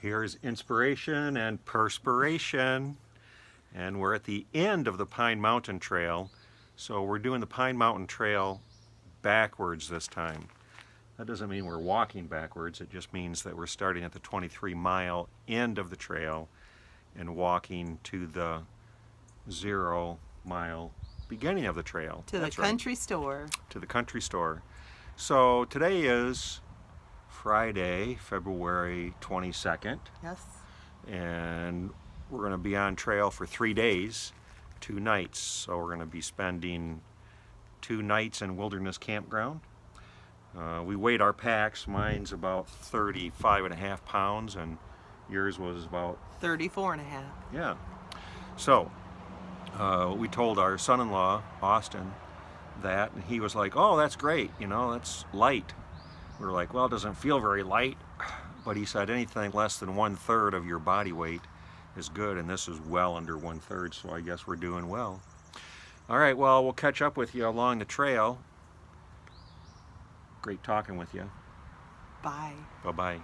Here's inspiration and perspiration. And we're at the end of the Pine Mountain Trail. So we're doing the Pine Mountain Trail backwards this time. That doesn't mean we're walking backwards. It just means that we're starting at the 23-mile end of the trail and walking to the 0-mile beginning of the trail. To the country store. To the country store. So today is Friday, February 22nd. Yes. And we're going to be on trail for 3 days, 2 nights. So we're going to be spending 2 nights in Wilderness Campground. We weighed our packs. Mine's about 35.5 pounds, and yours was about 34.5. Yeah. So we told our son-in-law, Austin, that, and he was like, "Oh, that's great, you know, that's light." We were like, "Well, it doesn't feel very light," but he said anything less than 1/3 of your body weight is good, and this is well under 1/3, so I guess we're doing well. All right, well, we'll catch up with you along the trail. Great talking with you. Bye. Bye-bye.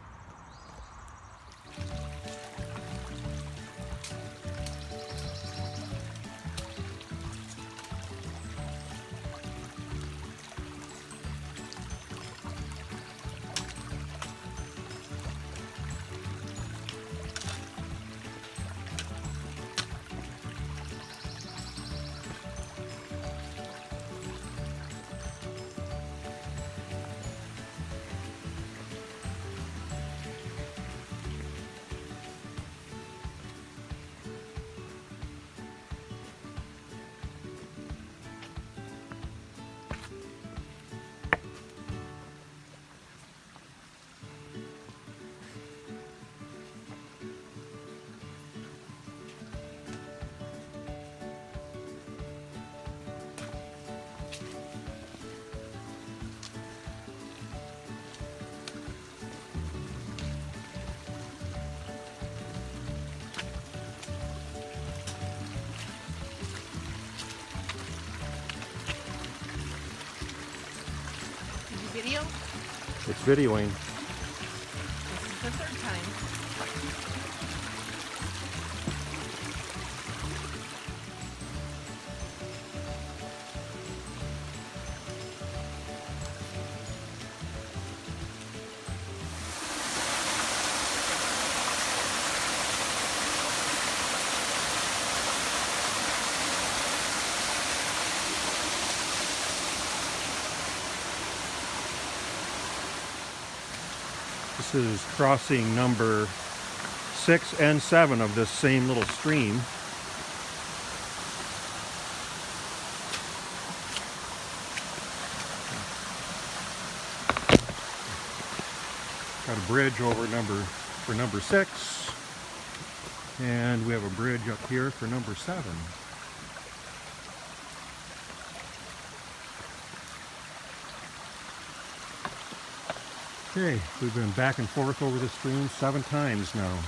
Video? It's videoing. This is the 3rd time. This is crossing number 6 and 7 of this same little stream. Got a bridge over number 6, and we have a bridge up here for number 7. Okay, we've been back and forth over the stream 7 times now.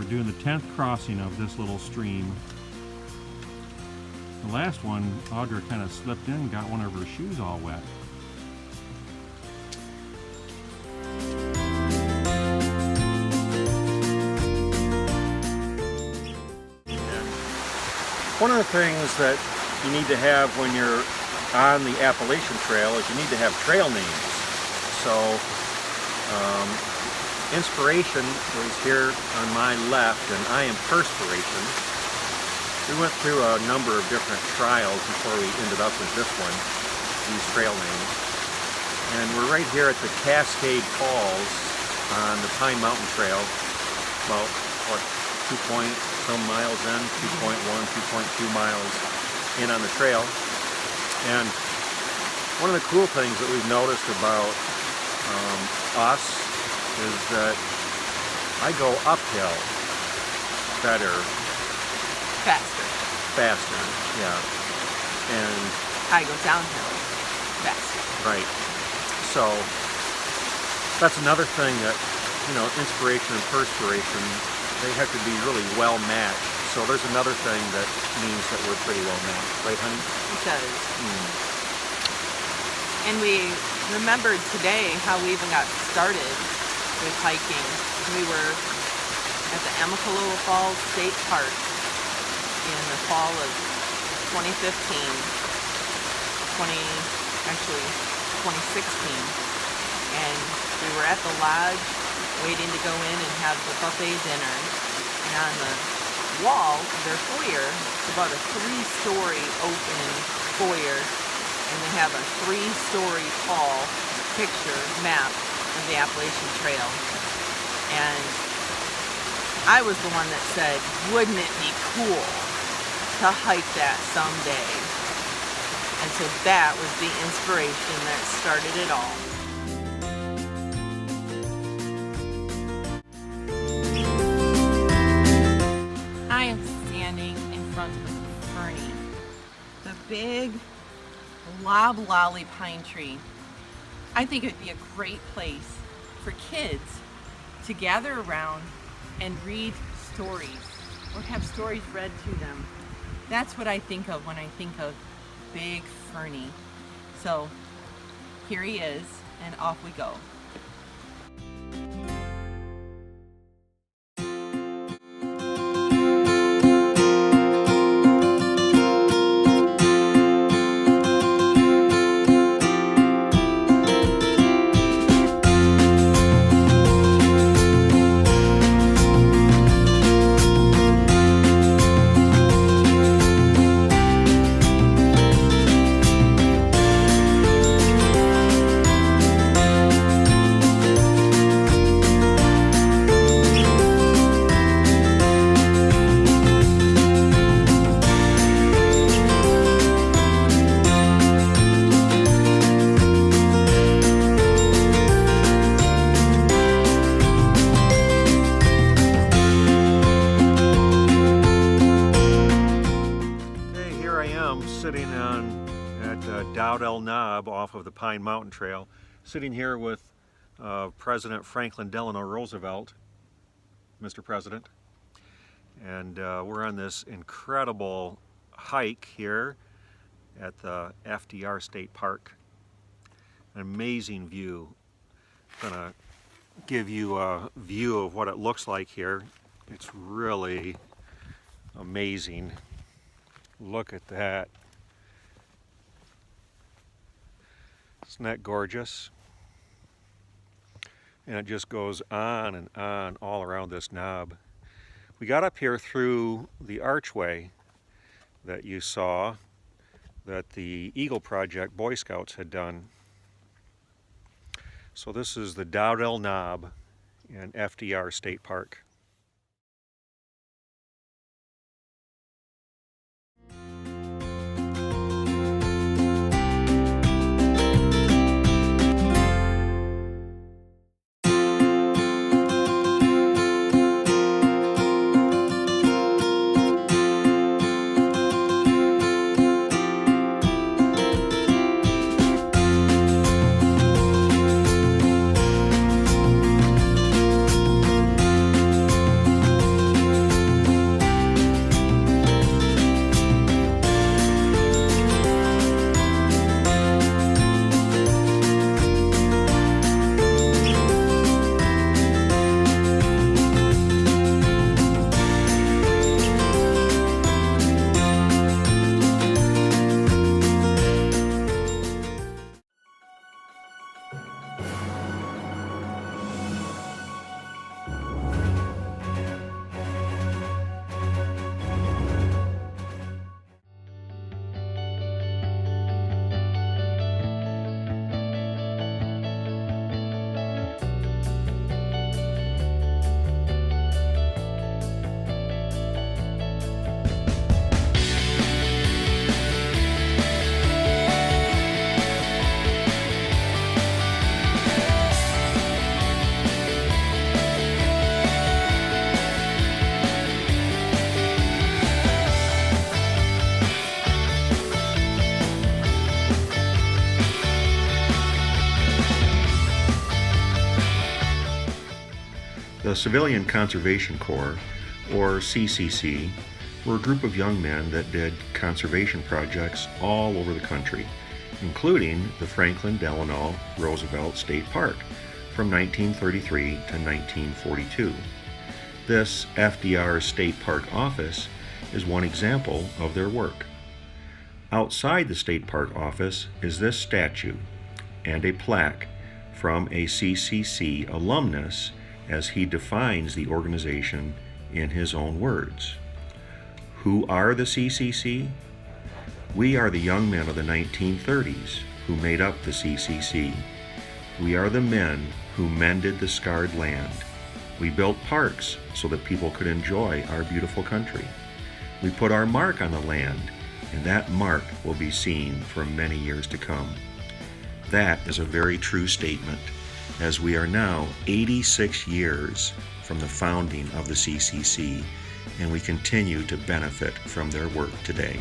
Doing the 10th crossing of this little stream. The last one, Audra kind of slipped in and got one of her shoes all wet. One of the things that you need to have when you're on the Appalachian Trail is you need to have trail names. So Inspiration is here on my left, and I am Perspiration. We went through a number of different trials before we ended up with this one, these trail names. And we're right here at the Cascade Falls on the Pine Mountain Trail, about, what, 2-point-some miles in, 2.1, 2.2 miles in on the trail. And one of the cool things that we've noticed about us is that I go uphill better. Faster. Faster, yeah. And I go downhill fast. right. So that's another thing that, inspiration and perspiration, they have to be really well matched. So there's another thing that means that we're pretty well matched, right, honey? It does. Mm. And we remembered today how we even got started with hiking. We were at the Amicalola Falls State Park in the fall of 2015, 2016, and we were at the lodge waiting to go in and have the buffet dinner, and on the wall of their foyer, it's about a 3-story open foyer, and they have a 3-story tall picture map of the Appalachian Trail. And I was the one that said, wouldn't it be cool to hike that someday? And so that was the inspiration that started it all. I am standing in front of Fernie, the big loblolly pine tree. I think it would be a great place for kids to gather around and read stories or have stories read to them. That's what I think of when I think of Big Fernie. So here he is, and off we go. Sitting at Dowdell Knob off of the Pine Mountain Trail, sitting here with President Franklin Delano Roosevelt, Mr. President, and we're on this incredible hike here at the FDR State Park. An amazing view. I'm gonna give you a view of what it looks like here. It's really amazing. Look at that. Isn't that gorgeous? And it just goes on and on all around this knob. We got up here through the archway that you saw that the Eagle Project Boy Scouts had done. So this is the Dowdell Knob in FDR State Park. The Civilian Conservation Corps, or CCC, were a group of young men that did conservation projects all over the country, including the Franklin Delano Roosevelt State Park from 1933 to 1942. This FDR State Park office is one example of their work. Outside the State Park office is this statue and a plaque from a CCC alumnus as he defines the organization in his own words. Who are the CCC? We are the young men of the 1930s who made up the CCC. We are the men who mended the scarred land. We built parks so that people could enjoy our beautiful country. We put our mark on the land, and that mark will be seen for many years to come. That is a very true statement, as we are now 86 years from the founding of the CCC, and we continue to benefit from their work today.